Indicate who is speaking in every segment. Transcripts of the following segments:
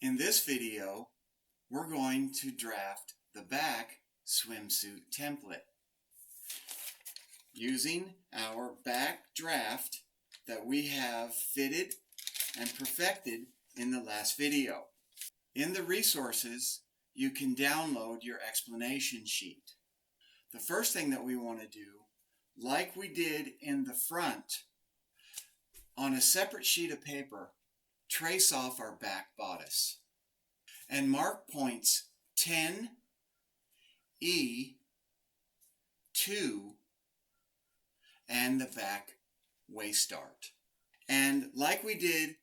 Speaker 1: In this video, we're going to draft the back swimsuit template using our back draft that we have fitted and perfected in the last video. In the resources, you can download your explanation sheet. The first thing that we want to do, like we did in the front, on a separate sheet of paper, trace off our back bodice and mark points 10, E, 2, and the back waist dart. And like we did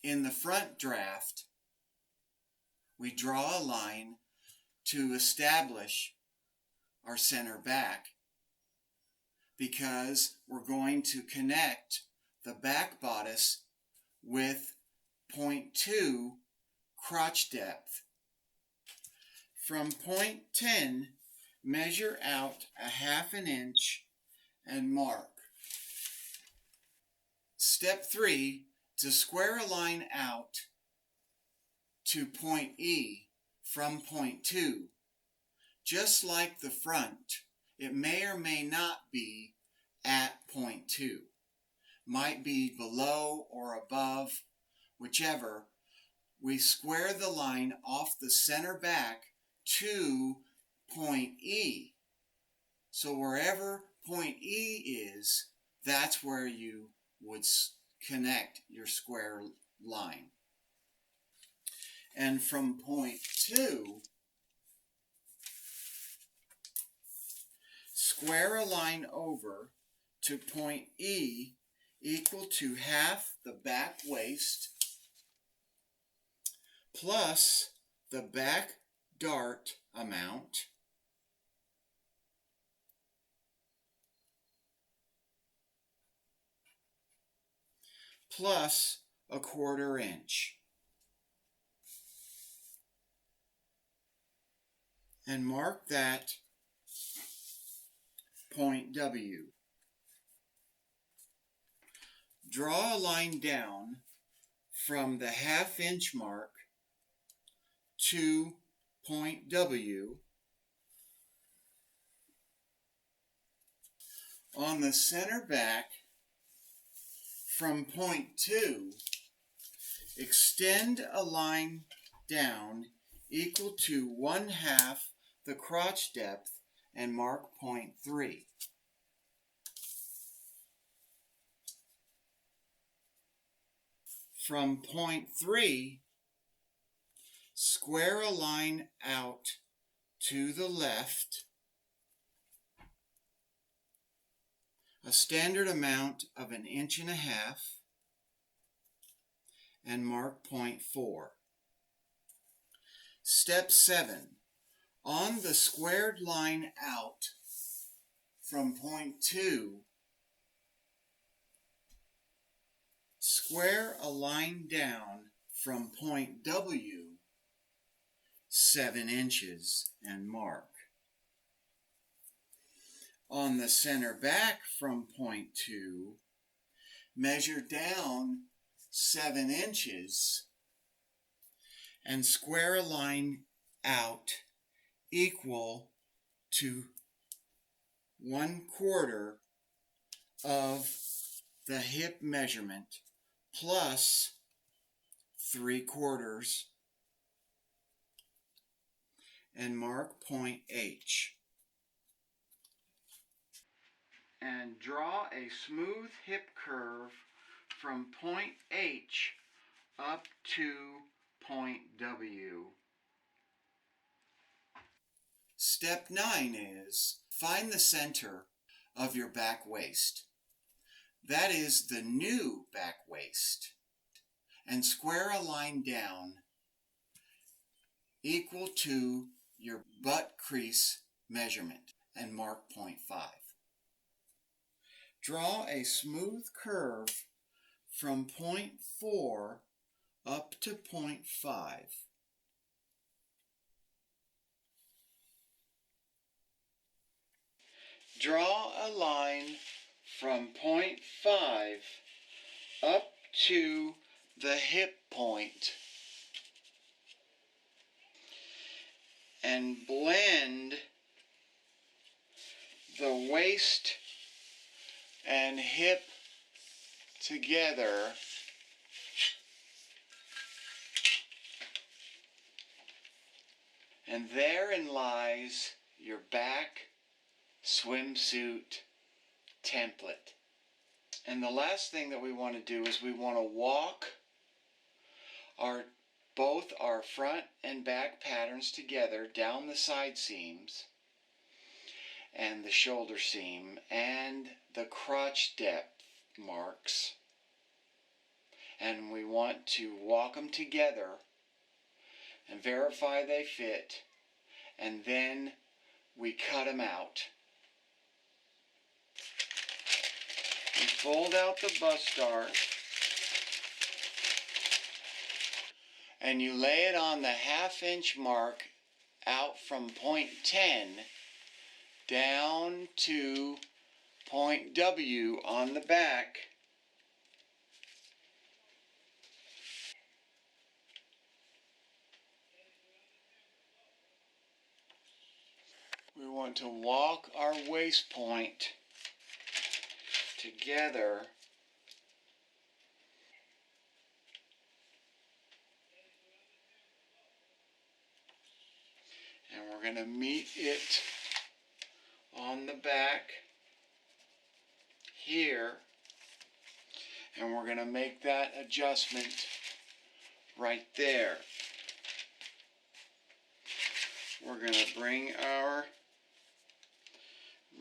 Speaker 1: in the front draft, we draw a line to establish our center back because we're going to connect the back bodice with 0.2 crotch depth. From point 10, measure out a ½ inch and mark. Step 3, to square a line out to point E from point 2. Just like the front, it may or may not be at point 2. Might be below or above, whichever. We square the line off the center back to point E. So wherever point E is, that's where you would connect your square line. And from point 2, square a line over to point E equal to half the back waist plus the back dart amount plus a ¼ inch. And mark that point W. Draw a line down from the ½ inch mark to point W. On the center back, from point 2, extend a line down equal to 1/2 the crotch depth and mark point 3. From point 3, square a line out to the left, a standard amount of 1.5 inches, and mark point 4. Step 7. On the squared line out from point 2, square a line down from point W 7 inches and mark. On the center back from point 2, measure down 7 inches and square a line out equal to 1/4 of the hip measurement plus 3/4 and mark point H. And draw a smooth hip curve from point H up to point W. Step 9 is find the center of your back waist. That is the new back waist. And square a line down equal to your butt crease measurement and mark point 5. Draw a smooth curve from point 4 up to point 5. Draw a line from point 5 up to the hip point and blend the waist and hip together. And therein lies your back swimsuit template. And the last thing that we want to do is we want to walk both our front and back patterns together down the side seams and the shoulder seam and the crotch depth marks. And we want to walk them together and verify they fit, and then we cut them out. We fold out the bust dart and you lay it on the 1/2 inch mark out from point 10 down to point W on the back. We want to walk our waist point together and we're going to meet it on the back here, and we're going to make that adjustment right there. We're going to bring our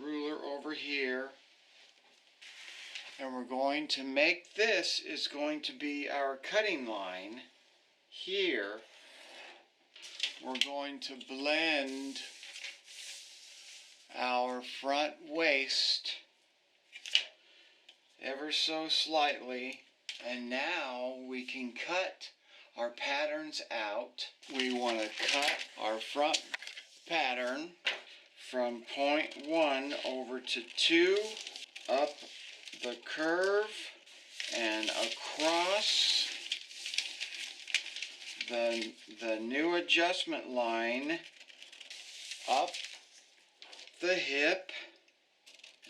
Speaker 1: ruler over here, and we're going to make this is going to be our cutting line here. We're going to blend our front waist ever so slightly, and now we can cut our patterns out. We want to cut our front pattern from point 1 over to 2, up the curve and across the new adjustment line, up the hip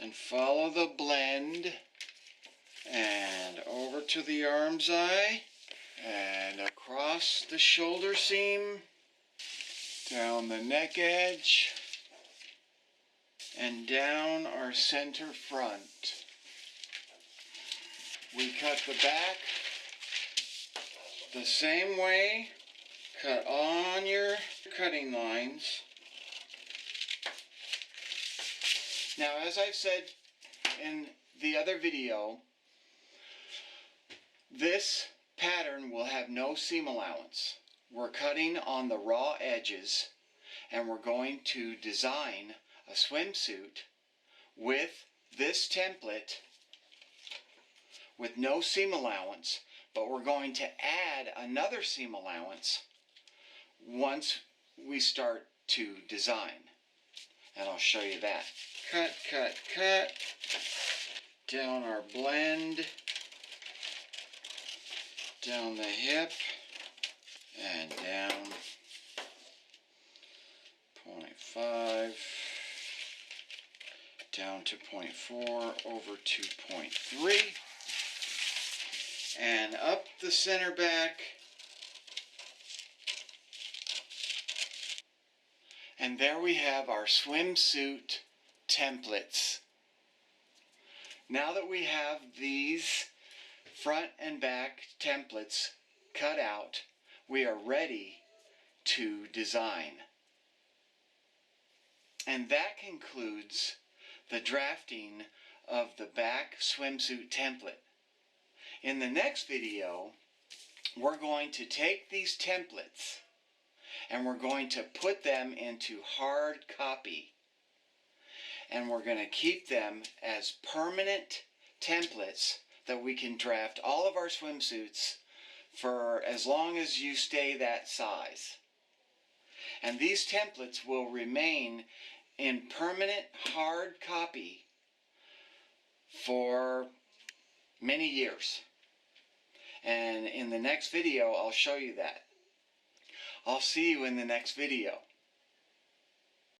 Speaker 1: and follow the blend and over to the arm's eye and across the shoulder seam, down the neck edge and down our center front. We cut the back the same way. Cut on your cutting lines. Now, as I've said in the other video, this pattern will have no seam allowance. We're cutting on the raw edges, and we're going to design a swimsuit with this template with no seam allowance, but we're going to add another seam allowance once we start to design, and I'll show you that. Cut, cut, cut, down our blend, down the hip, and down 0.5, down to 0.4, over to 0.3, and up the center back, and there we have our swimsuit templates. Now that we have these front and back templates cut out, we are ready to design. And that concludes the drafting of the back swimsuit template. In the next video, we're going to take these templates and we're going to put them into hard copy. And we're going to keep them as permanent templates that we can draft all of our swimsuits for as long as you stay that size. And these templates will remain in permanent hard copy for many years. And in the next video, I'll show you that. I'll see you in the next video.